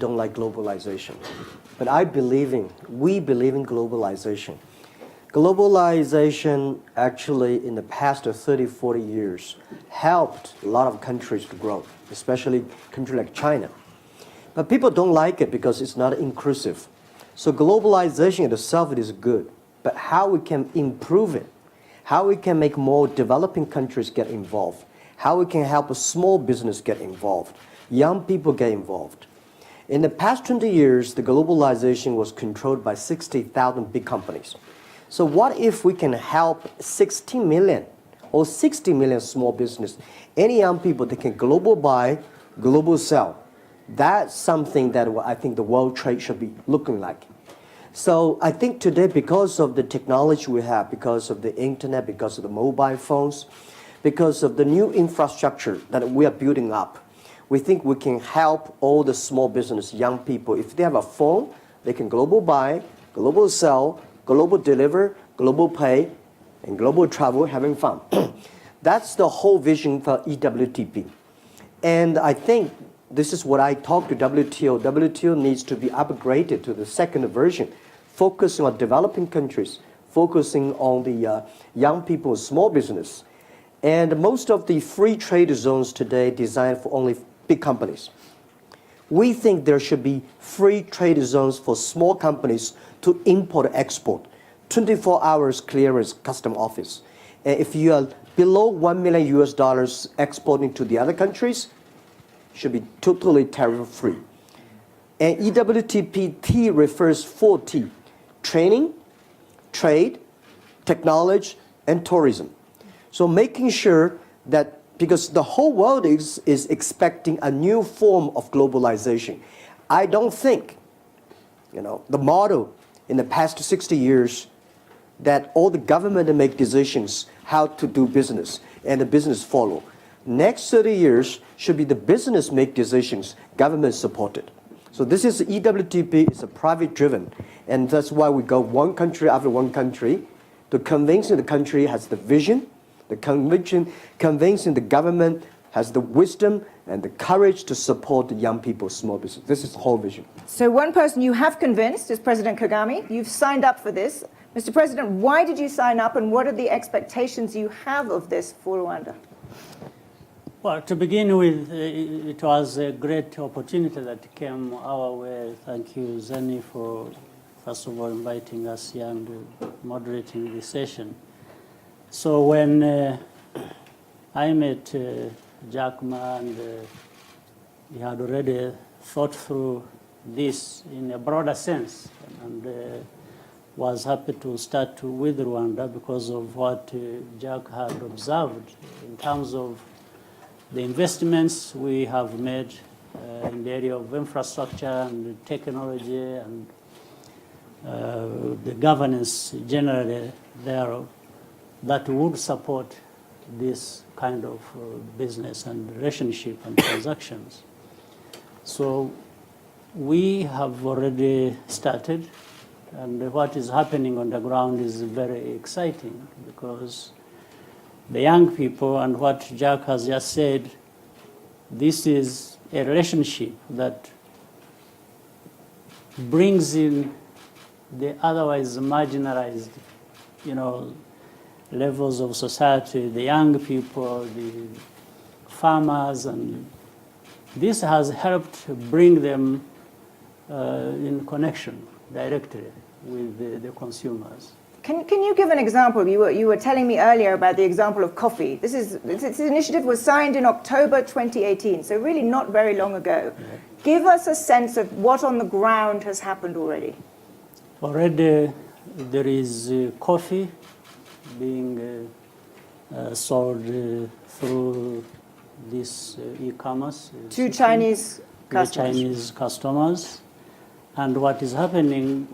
don't like globalization. But we believe in globalization. Globalization actually in the past 30, 40 years helped a lot of countries to grow, especially countries like China. But people don't like it because it's not inclusive. So globalization itself is good, but how we can improve it, how we can make more developing countries get involved, how we can help a small business get involved, young people get involved. In the past 20 years, the globalization was controlled by 60,000 big companies. So what if we can help 60 million or 60 million small business, any young people that can global buy, global sell? That's something that I think the world trade should be looking like. So I think today, because of the technology we have, because of the internet, because of the mobile phones, because of the new infrastructure that we are building up, we think we can help all the small business, young people. If they have a phone, they can global buy, global sell, global deliver, global pay, and global travel, having fun. That's the whole vision for EWTP. And I think this is what I talked to WTO. WTO needs to be upgraded to the second version, focusing on developing countries, focusing on the young people, small business. And most of the free trade zones today designed for only big companies. We think there should be free trade zones for small companies to import and export, 24 hours clearance custom office. And if you are below $1 million US exporting to the other countries, should be totally tariff-free. And EWTP refers 4 T: training, trade, technology, and tourism. So making sure that, because the whole world is expecting a new form of globalization. I don't think, the model in the past 60 years that all the government make decisions how to do business and the business follow. Next 30 years should be the business make decisions, government supported. So this is EWTP, it's a private driven, and that's why we go one country after one country to convincing the country has the vision, the convincing the government has the wisdom and the courage to support the young people, small business. This is the whole vision. So one person you have convinced is President Kagame. You've signed up for this. Mr. President, why did you sign up, and what are the expectations you have of this for Rwanda? Well, to begin with, it was a great opportunity that came our way. Thank you, Zeni, for, first of all, inviting us here and moderating this session. So when I met Jack Ma, and he had already thought through this in a broader sense, and was happy to start with Rwanda because of what Jack had observed in terms of the investments we have made in the area of infrastructure and technology and the governance generally thereof that would support this kind of business and relationship and transactions. So we have already started, and what is happening on the ground is very exciting because the young people and what Jack has just said, this is a relationship that brings in the otherwise marginalized, levels of society, the young people, the farmers, and this has helped bring them in connection directly with the consumers. Can you give an example? You were telling me earlier about the example of coffee. This initiative was signed in October 2018, so really not very long ago. Yeah. Give us a sense of what on the ground has happened already. Already there is coffee being sold through this e-commerce. To Chinese customers. Chinese customers. And what is happening,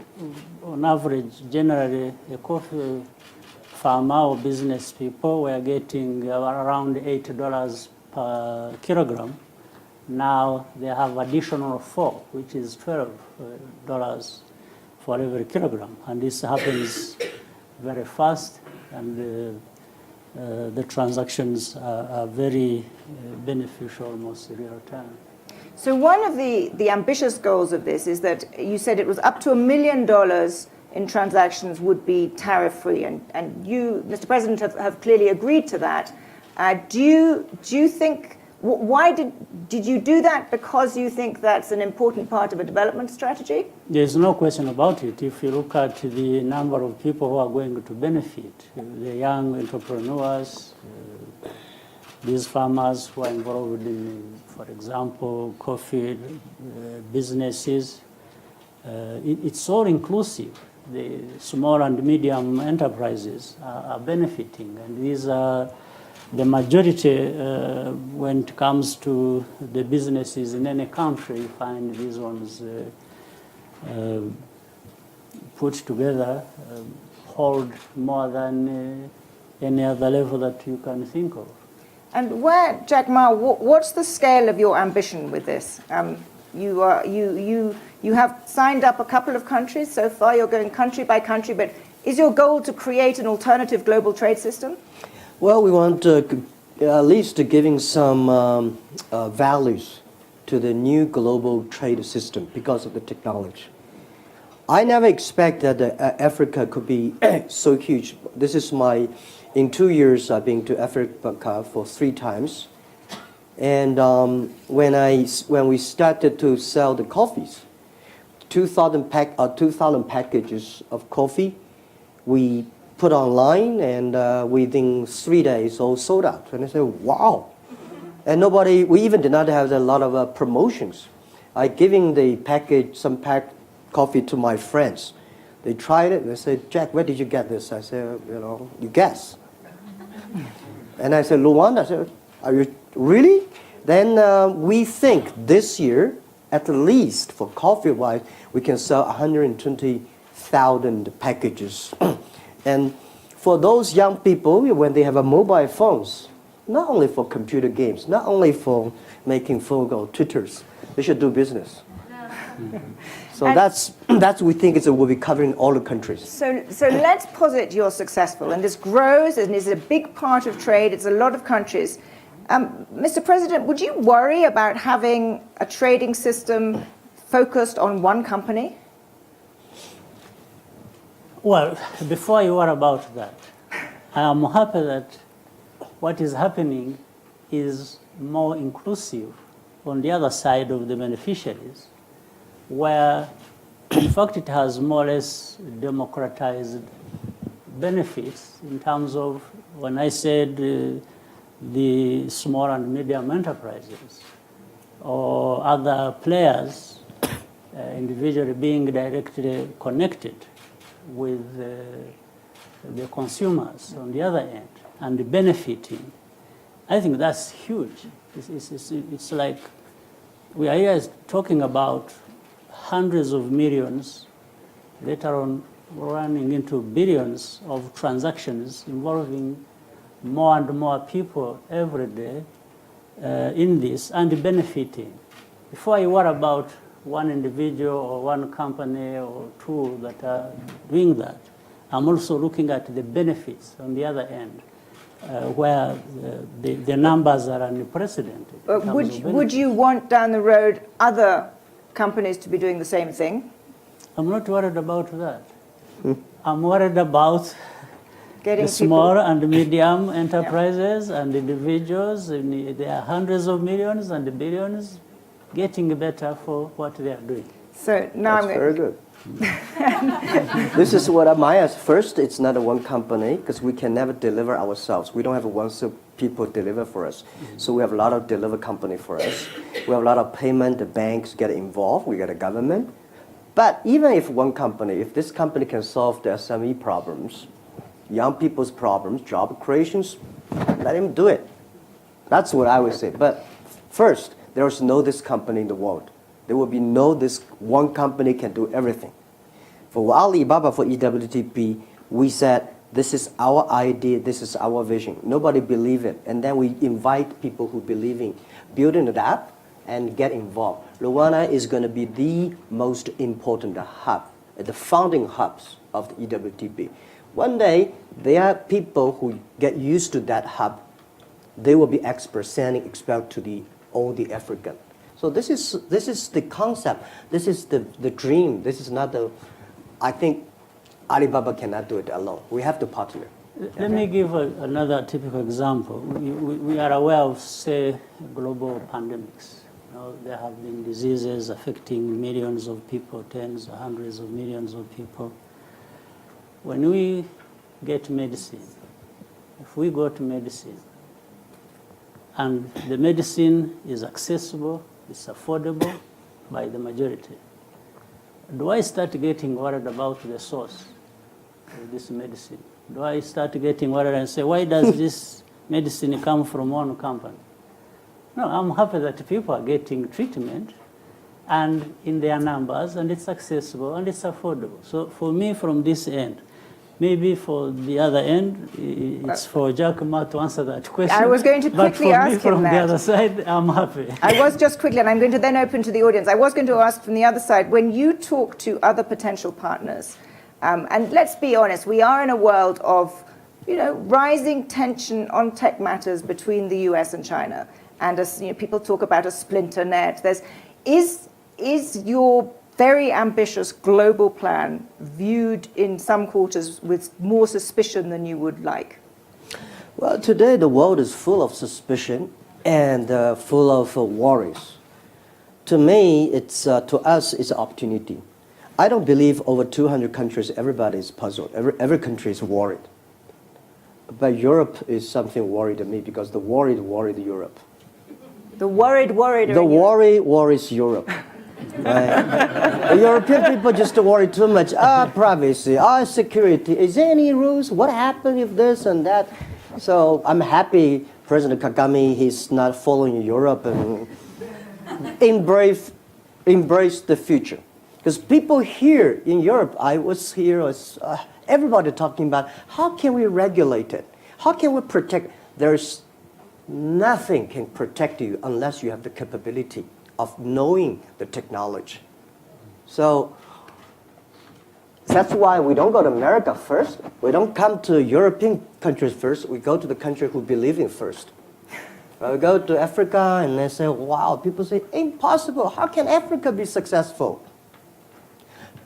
on average, generally, a coffee farmer or business people were getting around $8 per kilogram. Now they have additional 4, which is $12 for every kilogram. And this happens very fast, and the transactions are very beneficial, almost real time. So one of the ambitious goals of this is that you said it was up to $1 million in transactions would be tariff-free, and you, Mr. President, have clearly agreed to that. Do you think, why did you do that? Because you think that's an important part of a development strategy? There's no question about it. If you look at the number of people who are going to benefit, the young entrepreneurs, these farmers who are involved in, for example, coffee businesses, it's all inclusive. The small and medium enterprises are benefiting, and these are the majority when it comes to the businesses in any country. You find these ones put together hold more than any other level that you can think of. And where, Jack Ma, what's the scale of your ambition with this? You have signed up a couple of countries so far. You're going country by country, but is your goal to create an alternative global trade system? Well, we want at least giving some values to the new global trade system because of the technology. I never expected that Africa could be so huge. This is in 2 years, I've been to Africa for 3 times. And when we started to sell the coffees, 2,000 packages of coffee, we put online, and within 3 days, all sold out. And I said, wow. And we even did not have a lot of promotions. I giving the package, some coffee to my friends. They tried it, and they said, Jack, where did you get this? I said, you guess. And I said, Luanda. I said, are you really? Then we think this year, at least for coffee-wise, we can sell 120,000 packages. And for those young people, when they have mobile phones, not only for computer games, not only for making phone call Twitters, they should do business. So that's we think will be covering all the countries. So let's posit you're successful, and this grows and is a big part of trade. It's a lot of countries. Mr. President, would you worry about having a trading system focused on one company? Well, before you worry about that, I am happy that what is happening is more inclusive on the other side of the beneficiaries, where in fact it has more or less democratized benefits in terms of, when I said the small and medium enterprises or other players individually being directly connected with the consumers on the other end and benefiting. I think that's huge. It's like we are here talking about hundreds of millions, later on running into billions of transactions involving more and more people every day in this and benefiting. Before you worry about one individual or one company or two that are doing that, I'm also looking at the benefits on the other end, where the numbers are unprecedented. Would you want down the road other companies to be doing the same thing? I'm not worried about that. I'm worried about Getting the small and medium enterprises and individuals. There are hundreds of millions and billions getting better for what they are doing. So now That's very good. This is what I ask. First, it's not a one company because we can never deliver ourselves. We don't have one people deliver for us. So we have a lot of deliver company for us. We have a lot of payment. The banks get involved. We get a government. But even if one company, if this company can solve the SME problems, young people's problems, job creations, let him do it. That's what I would say. But first, there is no this company in the world. There will be no this one company can do everything. For Alibaba, for EWTP, we said, this is our idea, this is our vision. Nobody believe it. And then we invite people who believe in building it up and get involved. Luanda is going to be the most important hub, the founding hubs of the EWTP. One day, there are people who get used to that hub. They will be experts sending expert to all the African. So this is the concept. This is the dream. This is not the. I think Alibaba cannot do it alone. We have to partner. Let me give another typical example. We are aware of, say, global pandemics. You know, there have been diseases affecting millions of people, tens or hundreds of millions of people. When we get medicine, if we go to medicine, and the medicine is accessible, it's affordable by the majority, do I start getting worried about the source of this medicine? Do I start getting worried and say, why does this medicine come from one company? No, I'm happy that people are getting treatment and in their numbers, and it's accessible and it's affordable. So for me, from this end, maybe for the other end, it's for Jack Ma to answer that question. I was going to quickly ask him But for me, from that. the other side, I'm happy. I was just quickly, and I'm going to then open to the audience. I was going to ask from the other side, when you talk to other potential partners, and let's be honest, we are in a world of, rising tension on tech matters between the US and China. And as people talk about a splinter net, is your very ambitious global plan viewed in some quarters with more suspicion than you would like? Well, today the world is full of suspicion and full of worries. To me, to us, it's an opportunity. I don't believe over 200 countries, everybody is puzzled. Every country is worried. But Europe is something worried to me because the worried Europe. The worried are The in Europe. worry worries Europe. Right? The European people just worry too much. Privacy, security. Is there any rules? What happens if this and that? So I'm happy President Kagame, he's not following Europe and embrace the future. Because people here in Europe, I was here, everybody talking about how can we regulate it? How can we protect? There's nothing can protect you unless you have the capability of knowing the technology. So that's why we don't go to America first. We don't come to European countries first. We go to the country who believe in first. We go to Africa and they say, wow, people say, impossible. How can Africa be successful?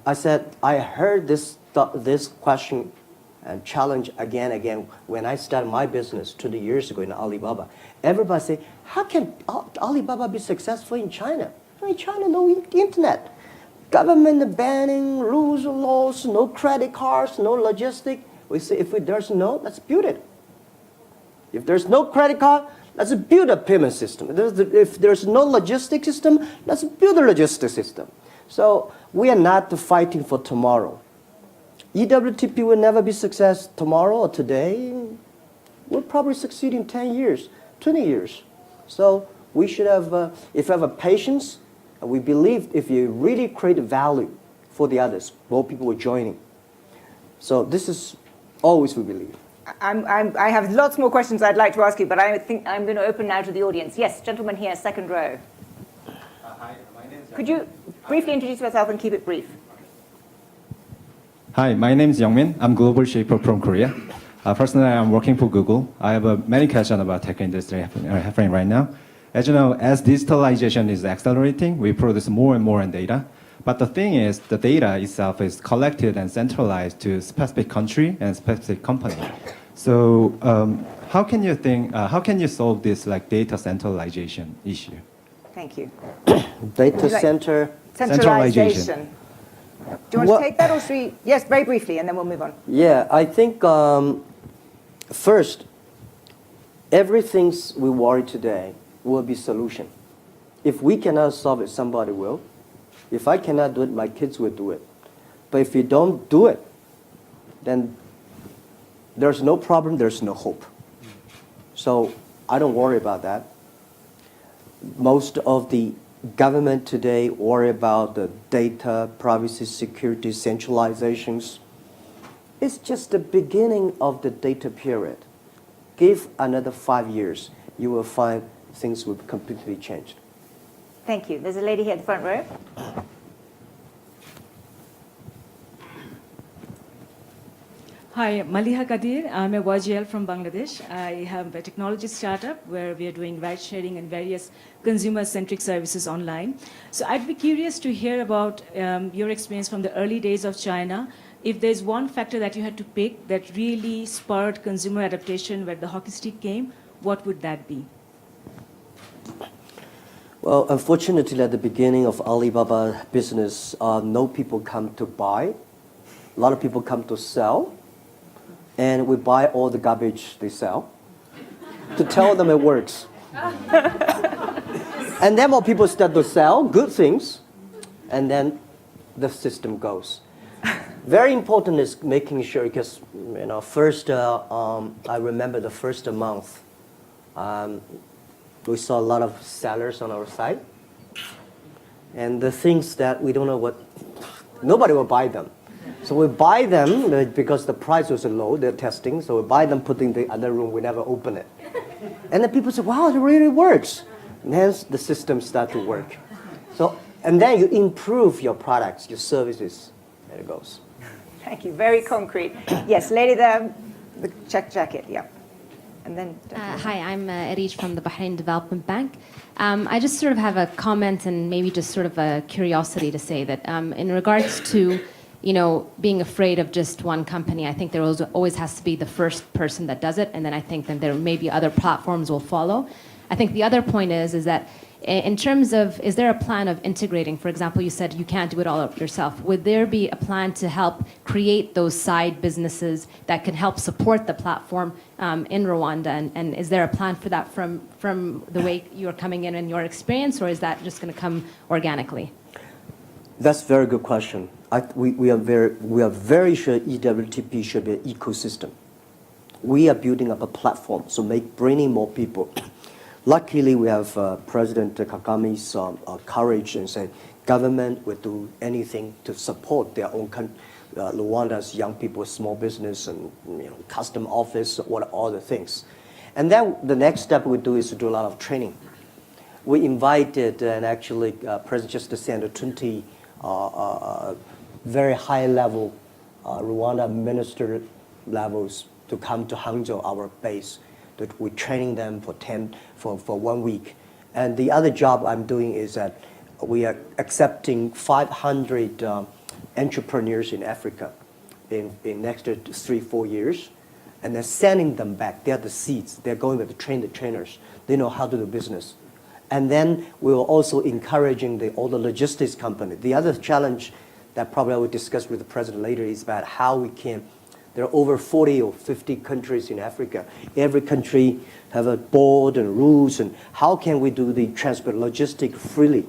I said, I heard this question and challenge again and again when I started my business 20 years ago in Alibaba. Everybody say, how can Alibaba be successful in China? In China, no internet. Government banning, rules, laws, no credit cards, no logistic. We say, if there's no, let's build it. If there's no credit card, let's build a payment system. If there's no logistic system, let's build a logistic system. So we are not fighting for tomorrow. EWTP will never be success tomorrow or today. We'll probably succeed in 10 years, 20 years. So we should have, if you have a patience, and we believe if you really create value for the others, more people will join in. So this is always we believe. I have lots more questions I'd like to ask you, but I think I'm going to open now to the audience. Yes, gentleman here, second row. Hi, my name is Could you briefly introduce yourself and keep it brief? Hi, my name is Youngmin. I'm global shaper from Korea. Personally, I'm working for Google. I have many questions about tech industry happening right now. As you know, as digitalization is accelerating, we produce more and more data. But the thing is, the data itself is collected and centralized to specific country and specific company. So how can you solve this data centralization issue? Thank you. Data center. Centralization. Do you want to take that or should we? Yes, very briefly, and then we'll move on. Yeah, I think first, everything we worry today will be solution. If we cannot solve it, somebody will. If I cannot do it, my kids will do it. But if you don't do it, then there's no problem, there's no hope. So I don't worry about that. Most of the government today worry about the data, privacy, security, centralizations. It's just the beginning of the data period. Give another 5 years, you will find things will completely change. Thank you. There's a lady here at the front row. Hi, Maliha Kadir. I'm a YGL from Bangladesh. I have a technology startup where we are doing ride sharing and various consumer-centric services online. So I'd be curious to hear about your experience from the early days of China. If there's one factor that you had to pick that really spurred consumer adaptation where the hockey stick came, what would that be? Well, unfortunately, at the beginning of Alibaba business, no people come to buy. A lot of people come to sell. And we buy all the garbage they sell to tell them it works. And then more people start to sell good things, and then the system goes. Very important is making sure, because first I remember the first month, we saw a lot of sellers on our site, and the things that we don't know what, nobody will buy them. So we buy them because the price was low, they're testing, so we buy them, put in the other room, we never open it. And then people say, wow, it really works. And hence the system start to work. So, and then you improve your products, your services, there it goes. Thank you, very concrete. Yes, lady there, the check jacket, yeah. And then. Hi, I'm Erish from the Bahrain Development Bank. I just sort of have a comment and maybe just sort of a curiosity to say that in regards to being afraid of just one company, I think there always has to be the first person that does it, and then I think that there may be other platforms will follow. I think the other point is that in terms of, is there a plan of integrating? For example, you said you can't do it all up yourself. Would there be a plan to help create those side businesses that can help support the platform in Rwanda? And is there a plan for that from the way you're coming in your experience, or is that just going to come organically? That's a very good question. We are very sure EWTP should be an ecosystem. We are building up a platform, so bringing more people. Luckily, we have President Kagame's courage and say government will do anything to support their own Rwanda's young people, small business, and custom office, all the things. And then the next step we do is to do a lot of training. We invited and actually President just sent 20 very high-level Rwanda minister levels to come to Hangzhou, our base. That we're training them for 1 week. And the other job I'm doing is that we are accepting 500 entrepreneurs in Africa in next 3-4 years, and then sending them back. They're the seeds. They're going to train the trainers. They know how to do business. And then we will also encouraging all the logistics company. The other challenge that probably I will discuss with the president later is about how we can. There are over 40 or 50 countries in Africa. Every country have a board and rules, and how can we do the transport logistic freely,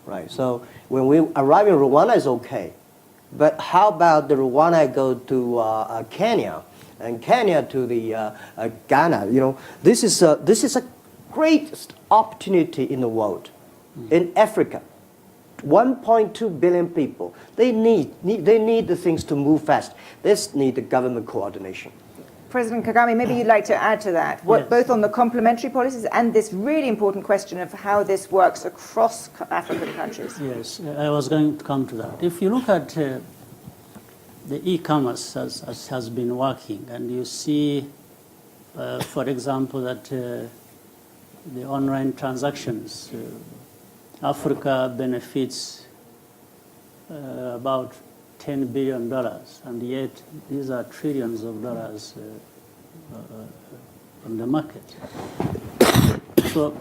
right? So when we arrive in Rwanda, it's okay, but how about the Rwanda go to Kenya, and Kenya to the Ghana? This is a great opportunity in the world, in Africa. 1.2 billion people. They need the things to move fast. This need the government coordination. President Kagame, maybe you'd like to add to that, Yes. both on the complementary policies and this really important question of how this works across African countries. Yes, I was going to come to that. If you look at the e-commerce as has been working, and you see, for example, that the online transactions, Africa benefits about $10 billion, and yet these are trillions of dollars on the market. So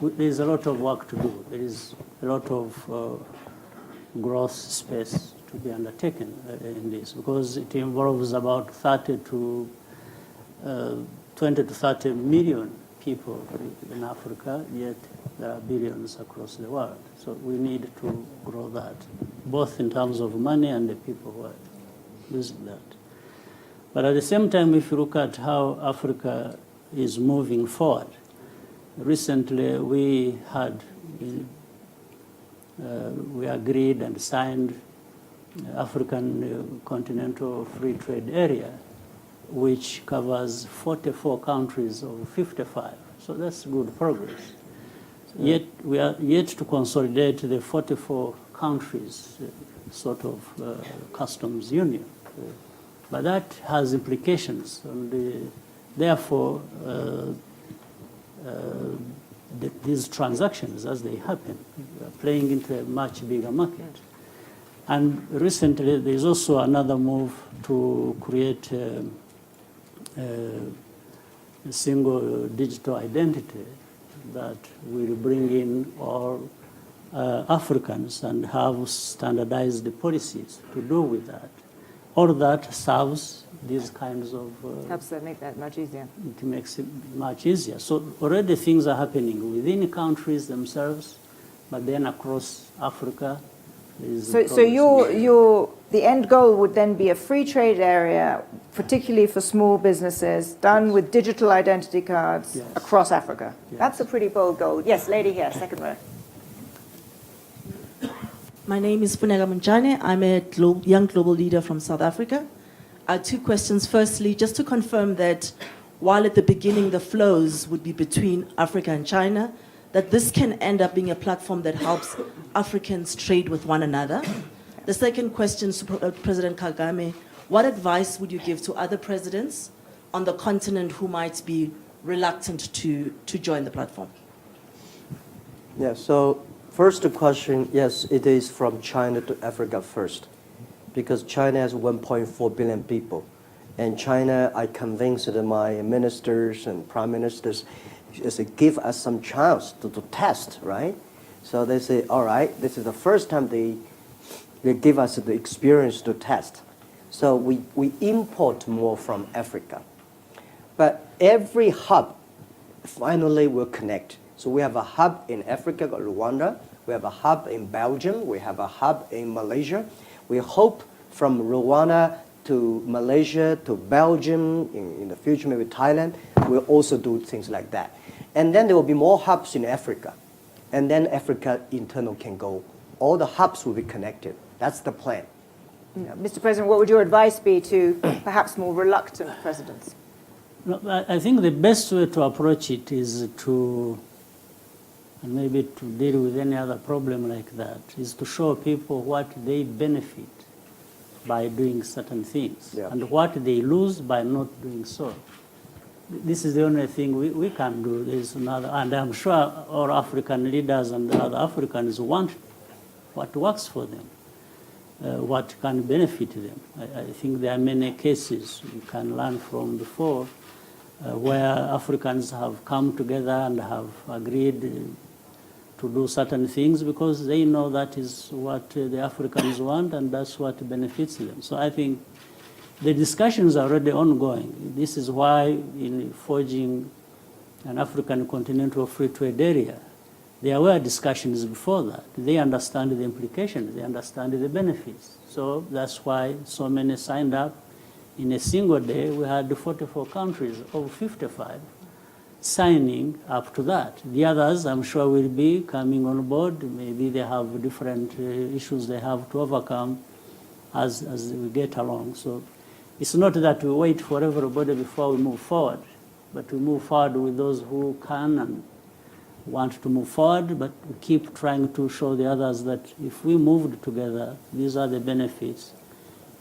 there's a lot of work to do. There is a lot of growth space to be undertaken in this, because it involves about 20 to 30 million people in Africa, yet there are billions across the world. So we need to grow that, both in terms of money and the people who are using that. But at the same time, if you look at how Africa is moving forward, recently we agreed and signed African Continental Free Trade Area, which covers 44 countries of 55. So that's good progress. Yet we are yet to consolidate the 44 countries sort of customs union. But that has implications, and therefore, these transactions, as they happen, are playing into a much bigger market. And recently, there's also another move to create a single digital identity that will bring in all Africans and have standardized policies to do with that. All that serves these kinds of... Helps to make that much easier. It makes it much easier. So already things are happening within countries themselves, but then across Africa. So the end goal would then be a free trade area, particularly for small businesses, done with digital identity cards across Africa. Yes. That's a pretty bold goal. Yes, lady here, second row. My name is Funega Munchane. I'm a young global leader from South Africa. Two questions. Firstly, just to confirm that while at the beginning the flows would be between Africa and China, that this can end up being a platform that helps Africans trade with one another. The second question to President Kagame, what advice would you give to other presidents on the continent who might be reluctant to join the platform? Yeah, so first question, yes, it is from China to Africa first, because China has 1.4 billion people. And China, I convinced my ministers and prime ministers, just give us some chance to test, right? So they say, all right, this is the first time they give us the experience to test. So we import more from Africa. But every hub finally will connect. So we have a hub in Africa, Rwanda. We have a hub in Belgium. We have a hub in Malaysia. We hope from Rwanda to Malaysia to Belgium, in the future maybe Thailand, we'll also do things like that. And then there will be more hubs in Africa. And then Africa internal can go. All the hubs will be connected. That's the plan. Yeah. Mr. President, what would your advice be to perhaps more reluctant presidents? No, I think the best way to approach it is to, and maybe to deal with any other problem like that, is to show people what they benefit by doing certain things and what they lose by not doing so. This is the only thing we can do. There's another, and I'm sure all African leaders and other Africans want what works for them, what can benefit them. I think there are many cases we can learn from before where Africans have come together and have agreed to do certain things because they know that is what the Africans want and that's what benefits them. So I think the discussions are already ongoing. This is why in forging an African continental free trade area, there were discussions before that. They understand the implications, they understand the benefits. So that's why so many signed up. In a single day, we had 44 countries of 55 signing up to that. The others, I'm sure, will be coming on board. Maybe they have different issues they have to overcome as we get along. So it's not that we wait for everybody before we move forward, but we move forward with those who can and want to move forward, but we keep trying to show the others that if we moved together, these are the benefits.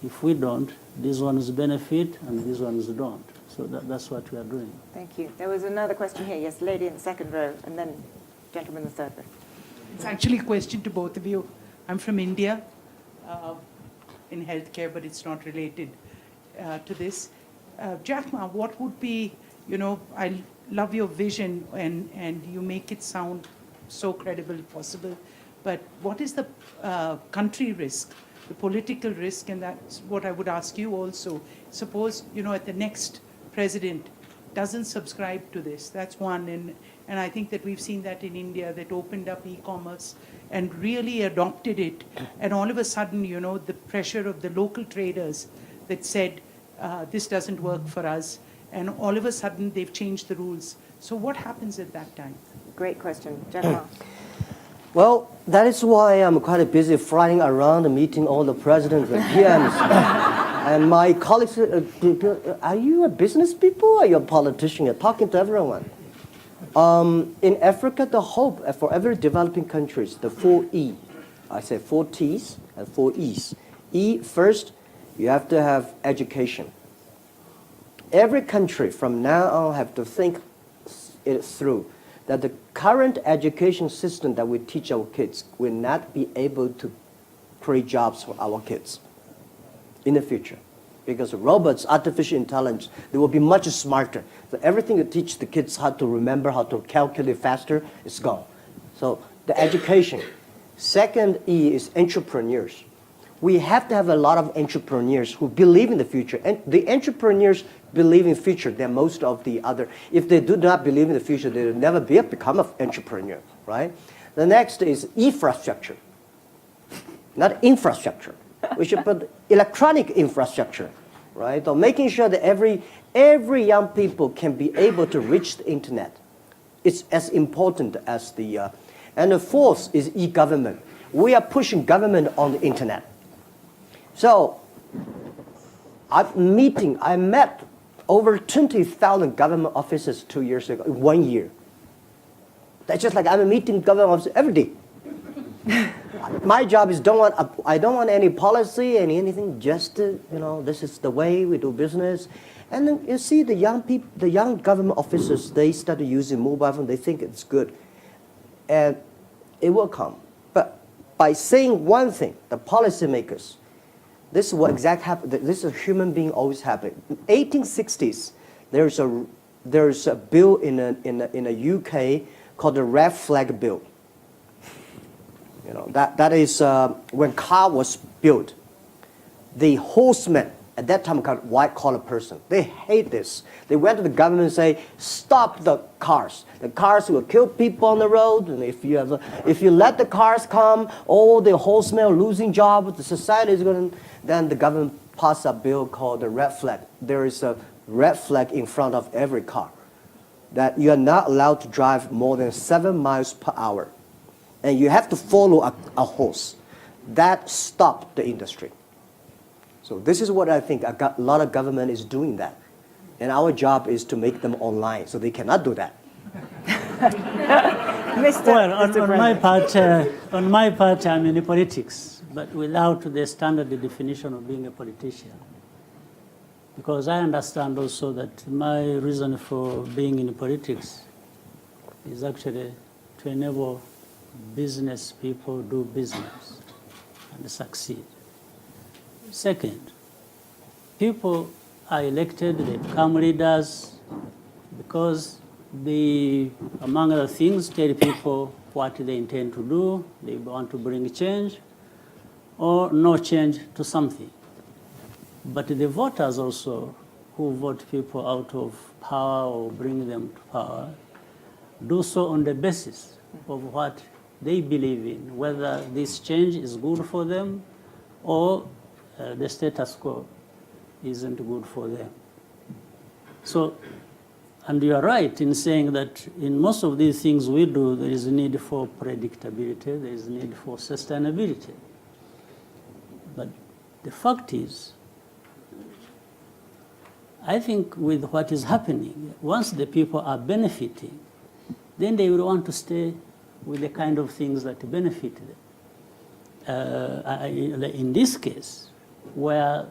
If we don't, these ones benefit and these ones don't. So that's what we are doing. Thank you. There was another question here. Yes, lady in the second row, and then gentleman in the third row. It's actually a question to both of you. I'm from India in healthcare, but it's not related to this. Jack Ma, what would be, I love your vision and you make it sound so credible possible, but what is the country risk, the political risk, and that's what I would ask you also. Suppose, at the next president doesn't subscribe to this, that's one, and I think that we've seen that in India, that opened up e-commerce and really adopted it, and all of a sudden, the pressure of the local traders that said, this doesn't work for us, and all of a sudden they've changed the rules. So what happens at that time? Great question. Jack Ma. Well, that is why I'm quite busy flying around and meeting all the presidents and PMs. And my colleagues say, are you a business people or are you a politician? You're talking to everyone. In Africa, the hope for every developing countries, the 4 E, I say 4 T's and 4 E's. E, first, You have to have education. Every country from now on have to think it through, that the current education system that we teach our kids will not be able to create jobs for our kids in the future. Because robots, artificial intelligence, they will be much smarter. So everything you teach the kids how to remember, how to calculate faster, is gone. So the education. Second E is entrepreneurs. We have to have a lot of entrepreneurs who believe in the future. And the entrepreneurs believe in the future than most of the other. If they do not believe in the future, they will never become an entrepreneur, right? The next is infrastructure, not infrastructure. We should put electronic infrastructure, right? So making sure that every young people can be able to reach the internet. It's as important as the, and the fourth is e-government. We are pushing government on the internet. So I met over 20,000 government officers 2 years ago, 1 year. That's just like I'm meeting government officers every day. My job is I don't want any policy, anything, just this is the way we do business. And then you see the young government officers, they started using mobile phone, they think it's good. And it will come. But by saying one thing, the policymakers, this is what exactly happened. This is a human being always happening. In 1860s, there's a bill in the UK called the Red Flag Bill. That is when car was built. The horsemen at that time called white-collar person. They hate this. They went to the government and say, "Stop the cars. The cars will kill people on the road. And if you let the cars come, all the horsemen are losing jobs. The society is going to." Then the government passed a bill called the red flag. There is a red flag in front of every car that you are not allowed to drive more than 7 miles per hour. And you have to follow a horse. That stopped the industry. So this is what I think a lot of government is doing that. And our job is to make them online, so they cannot do that. Well, on my part, I'm in politics, but without the standard definition of being a politician. Because I understand also that my reason for being in politics is actually to enable business people do business and succeed. Second, people are elected, they become leaders because they, among other things, tell people what they intend to do, they want to bring change or no change to something. But the voters also, who vote people out of power or bring them to power, do so on the basis of what they believe in, whether this change is good for them or the status quo isn't good for them. So, and you are right in saying that in most of these things we do, there is a need for predictability, there is a need for sustainability. But the fact is, I think with what is happening, once the people are benefiting, then they will want to stay with the kind of things that benefit them. In this case, where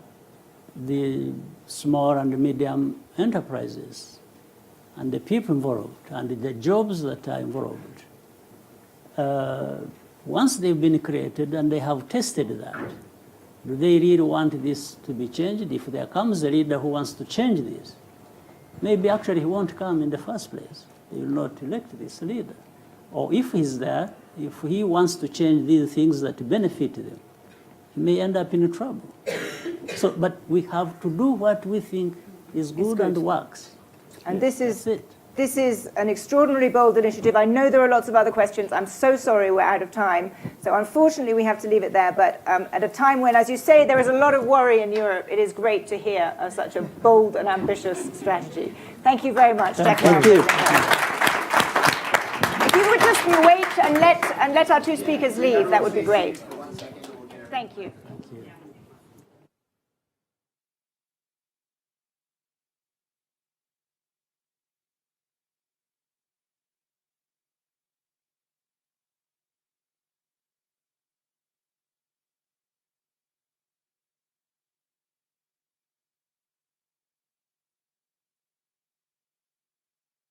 the small and medium enterprises and the people involved and the jobs that are involved, once they've been created and they have tested that, do they really want this to be changed? If there comes a leader who wants to change this, maybe actually he won't come in the first place. They will not elect this leader. Or if he's there, if he wants to change these things that benefit them, he may end up in trouble. So, but we have to do what we think is good and works. And yes, this is an extraordinarily bold initiative. I know there are lots of other questions. I'm so sorry we're out of time. So unfortunately, we have to leave it there. But at a time when, as you say, there is a lot of worry in Europe, it is great to hear of such a bold and ambitious strategy. Thank you very much, Jack. Thank you. If you would just wait and let our two speakers leave, that would be great. Thank you. Thank you.